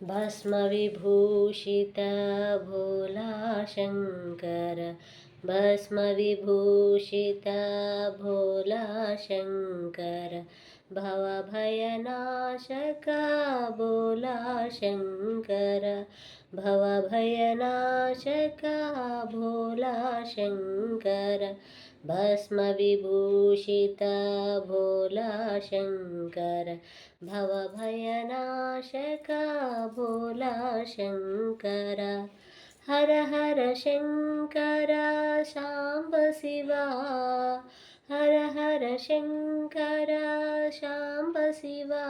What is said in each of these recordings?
भस्मविभूषिता भोला शङ्कर भस्मविभूषिता भोला शङ्कर भवभयनाशका भोला शङ्कर भवभयनाशका भोला शङ्कर भस्मविभूषिता भोला शङ्कर भवभयनाशका भोला शङ्कर हर हर शङ्कर शाम्ब शिवा हर हर शङ्कर शाम्ब शिवा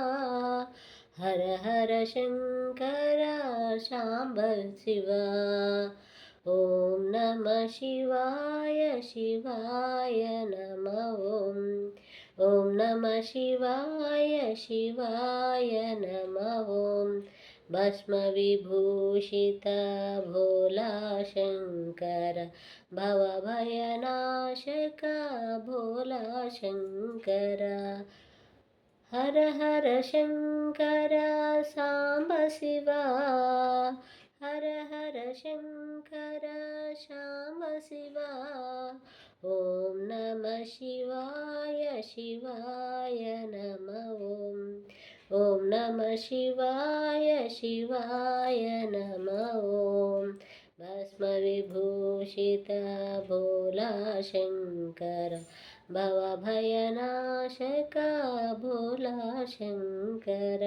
हर हर शङ्कर शाम्ब शिवा ॐ नमः शिवाय शिवाय नमः ॐ नमः शिवाय शिवाय नमः भस्मविभूषिता भोला शङ्कर भवभयनाशका भोला शङ्कर हर हर शङ्कर साम्ब शिवा हर हर शङ्कर शाम्ब शिवा ॐ नमः शिवाय शिवाय नमः ॐ नमः शिवाय शिवाय नमः भस्मविभूषिता भोला शङ्कर भवभयनाशका भोला शङ्कर।